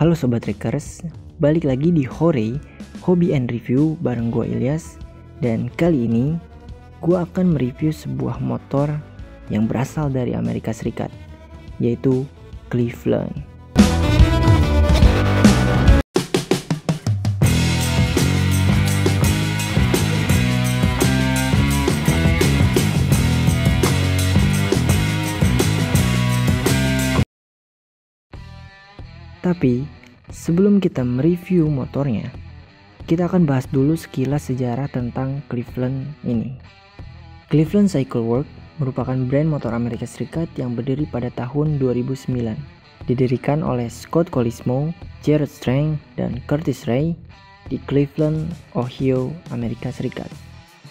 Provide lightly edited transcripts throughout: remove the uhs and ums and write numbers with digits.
Halo Sobat Rekers, balik lagi di Hore, Hobby and Review bareng gue Ilyas. Dan kali ini gue akan mereview sebuah motor yang berasal dari Amerika Serikat, yaitu Cleveland. Tapi sebelum kita mereview motornya, kita akan bahas dulu sekilas sejarah tentang Cleveland ini. Cleveland Cycle Works merupakan brand motor Amerika Serikat yang berdiri pada tahun 2009. Didirikan oleh Scott Colismo, Jared Strang, dan Curtis Ray di Cleveland, Ohio, Amerika Serikat.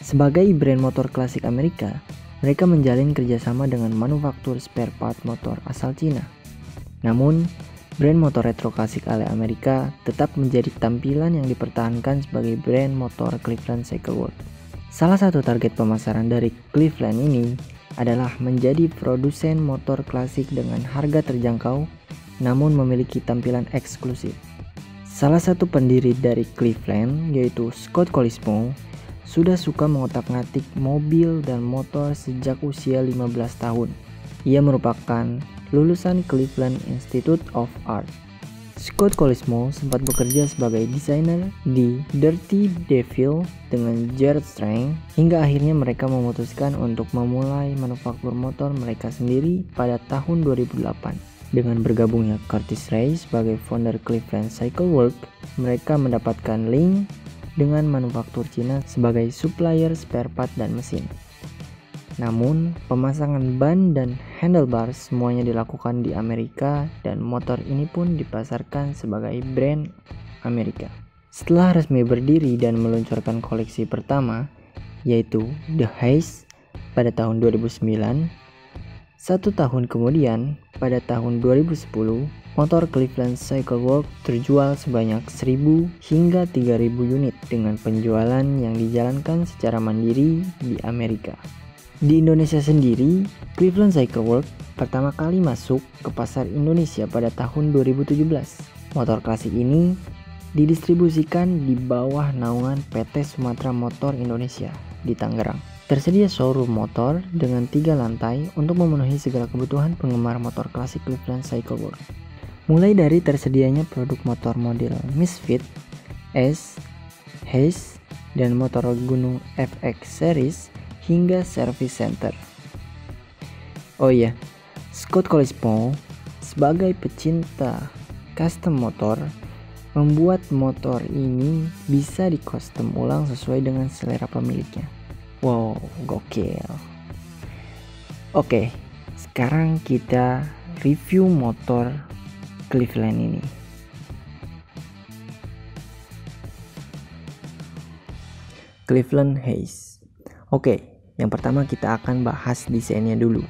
Sebagai brand motor klasik Amerika, mereka menjalin kerjasama dengan manufaktur spare part motor asal Cina. Namun, brand motor retro klasik ala Amerika tetap menjadi tampilan yang dipertahankan sebagai brand motor Cleveland Cycle Works. Salah satu target pemasaran dari Cleveland ini adalah menjadi produsen motor klasik dengan harga terjangkau namun memiliki tampilan eksklusif. Salah satu pendiri dari Cleveland, yaitu Scott Colismo, sudah suka mengotak-ngatik mobil dan motor sejak usia 15 tahun. Ia merupakan lulusan Cleveland Institute of Art. Scott Colismo sempat bekerja sebagai desainer di Dirty Devil dengan Jared Strang hingga akhirnya mereka memutuskan untuk memulai manufaktur motor mereka sendiri pada tahun 2008. Dengan bergabungnya Curtis Ray sebagai founder Cleveland Cycle Works, mereka mendapatkan link dengan manufaktur Cina sebagai supplier spare part dan mesin. Namun, pemasangan ban dan handlebars semuanya dilakukan di Amerika dan motor ini pun dipasarkan sebagai brand Amerika. Setelah resmi berdiri dan meluncurkan koleksi pertama, yaitu The Haze pada tahun 2009, satu tahun kemudian, pada tahun 2010, motor Cleveland Cycle Works terjual sebanyak 1.000 hingga 3.000 unit dengan penjualan yang dijalankan secara mandiri di Amerika. Di Indonesia sendiri, Cleveland Cycle Works pertama kali masuk ke pasar Indonesia pada tahun 2017. Motor klasik ini didistribusikan di bawah naungan PT Sumatera Motor Indonesia di Tangerang. Tersedia showroom motor dengan 3 lantai untuk memenuhi segala kebutuhan penggemar motor klasik Cleveland Cycle Works. Mulai dari tersedianya produk motor model Misfit, S, Haze, dan motor gunung FX Series, hingga service center. Oh iya, Scott Colismo sebagai pecinta custom motor membuat motor ini bisa di custom ulang sesuai dengan selera pemiliknya. Wow, gokil. Oke, sekarang kita review motor Cleveland ini. Cleveland Haze. Oke, yang pertama kita akan bahas desainnya dulu.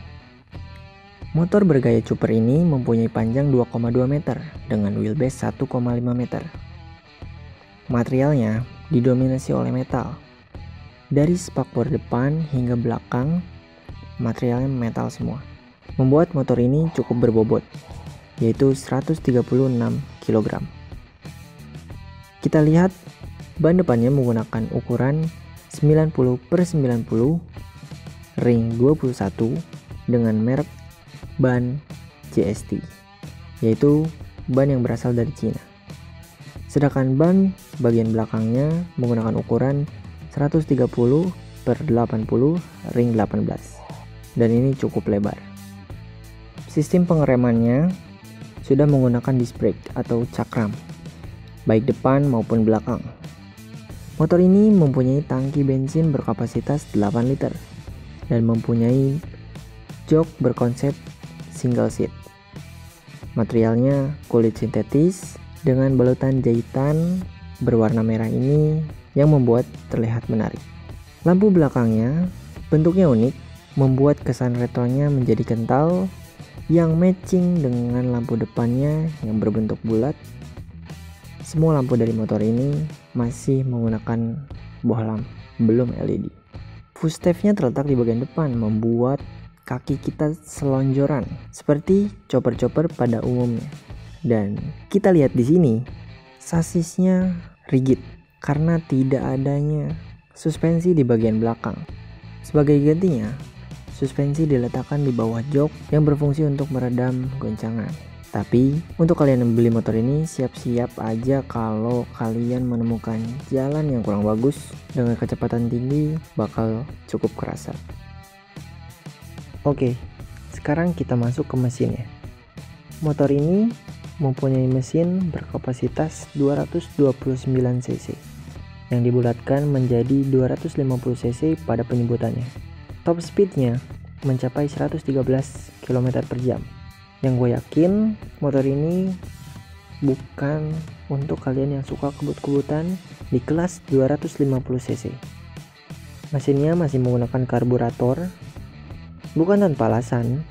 Motor bergaya chopper ini mempunyai panjang 2,2 meter dengan wheelbase 1,5 meter. Materialnya didominasi oleh metal. Dari spakbor depan hingga belakang, materialnya metal semua. Membuat motor ini cukup berbobot, yaitu 136 kg. Kita lihat ban depannya menggunakan ukuran 90/90 ring 21 dengan merek ban JST, yaitu ban yang berasal dari Cina. Sedangkan ban bagian belakangnya menggunakan ukuran 130/80 ring 18 dan ini cukup lebar. Sistem pengeremannya sudah menggunakan disc brake atau cakram baik depan maupun belakang. Motor ini mempunyai tangki bensin berkapasitas 8 liter dan mempunyai jok berkonsep single seat. Materialnya kulit sintetis dengan balutan jahitan berwarna merah ini yang membuat terlihat menarik. Lampu belakangnya bentuknya unik, membuat kesan retronya menjadi kental yang matching dengan lampu depannya yang berbentuk bulat. Semua lampu dari motor ini masih menggunakan bohlam, belum LED. Footstepnya terletak di bagian depan, membuat kaki kita selonjoran seperti chopper-chopper pada umumnya. Dan kita lihat di sini, sasisnya rigid karena tidak adanya suspensi di bagian belakang. Sebagai gantinya, suspensi diletakkan di bawah jok yang berfungsi untuk meredam goncangan. Tapi untuk kalian yang beli motor ini, siap-siap aja kalau kalian menemukan jalan yang kurang bagus dengan kecepatan tinggi bakal cukup kerasa. Oke, sekarang kita masuk ke mesinnya. Motor ini mempunyai mesin berkapasitas 229 cc yang dibulatkan menjadi 250 cc pada penyebutannya. Top speednya mencapai 113 km per jam. Yang gue yakin motor ini bukan untuk kalian yang suka kebut-kebutan di kelas 250 cc. Mesinnya masih menggunakan karburator, bukan tanpa alasan,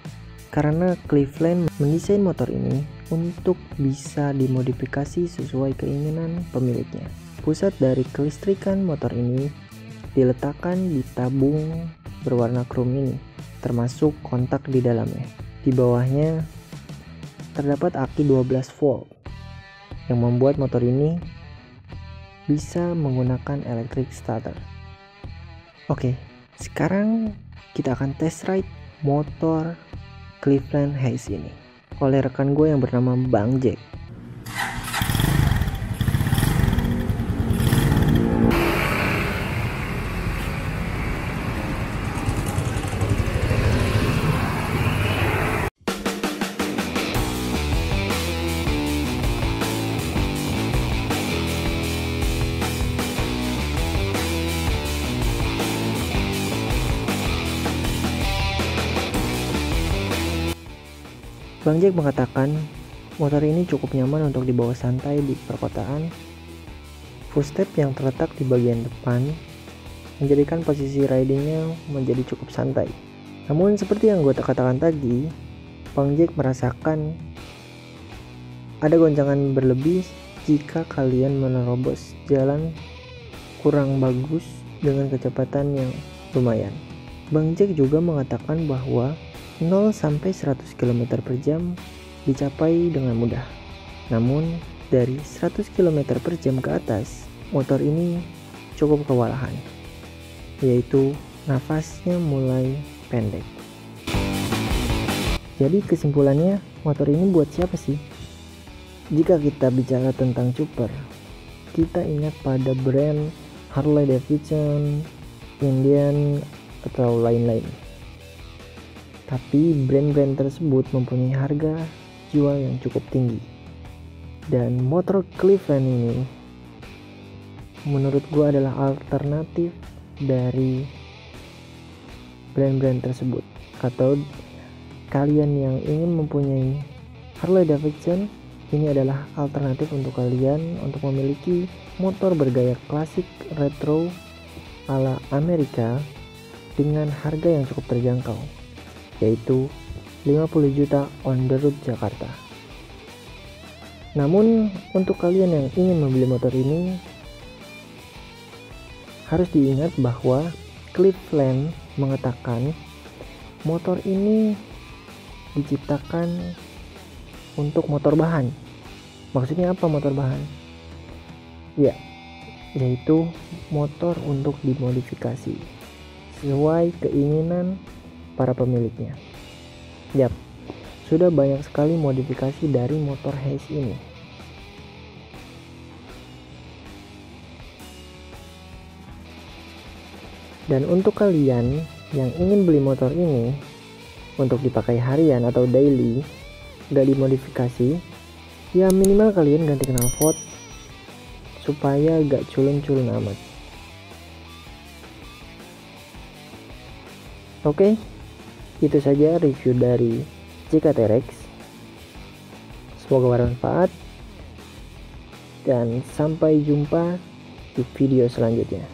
karena Cleveland mendesain motor ini untuk bisa dimodifikasi sesuai keinginan pemiliknya. Pusat dari kelistrikan motor ini diletakkan di tabung berwarna krom ini, termasuk kontak di dalamnya. Di bawahnya terdapat aki 12 volt yang membuat motor ini bisa menggunakan electric starter. Oke, sekarang kita akan test ride motor Cleveland Hayes ini oleh rekan gue yang bernama Bang Jack. Bang Jack mengatakan motor ini cukup nyaman untuk dibawa santai di perkotaan. Footstep yang terletak di bagian depan menjadikan posisi ridingnya menjadi cukup santai. Namun seperti yang gue katakan tadi, Bang Jack merasakan ada goncangan berlebih jika kalian menerobos jalan kurang bagus dengan kecepatan yang lumayan. Bang Jack juga mengatakan bahwa 0 sampai 100 km per jam dicapai dengan mudah. Namun dari 100 km per jam ke atas, motor ini cukup kewalahan, yaitu nafasnya mulai pendek. Jadi kesimpulannya, motor ini buat siapa sih? Jika kita bicara tentang super, kita ingat pada brand Harley Davidson, Indian, atau lain-lain. Tapi brand-brand tersebut mempunyai harga jual yang cukup tinggi. Dan motor Cleveland ini menurut gue adalah alternatif dari brand-brand tersebut. Atau kalian yang ingin mempunyai Harley Davidson, ini adalah alternatif untuk kalian untuk memiliki motor bergaya klasik retro ala Amerika dengan harga yang cukup terjangkau, yaitu 50 juta on the road Jakarta. Namun untuk kalian yang ingin membeli motor ini, harus diingat bahwa Cleveland mengatakan motor ini diciptakan untuk motor bahan. Maksudnya apa motor bahan? Ya, yaitu motor untuk dimodifikasi sesuai keinginan para pemiliknya. Yap, sudah banyak sekali modifikasi dari motor Hayes ini. Dan untuk kalian yang ingin beli motor ini untuk dipakai harian atau daily, gak dimodifikasi, ya minimal kalian ganti knalpot supaya gak culun-culun amat. Oke, itu saja review dari JKT Rex. Semoga bermanfaat dan sampai jumpa di video selanjutnya.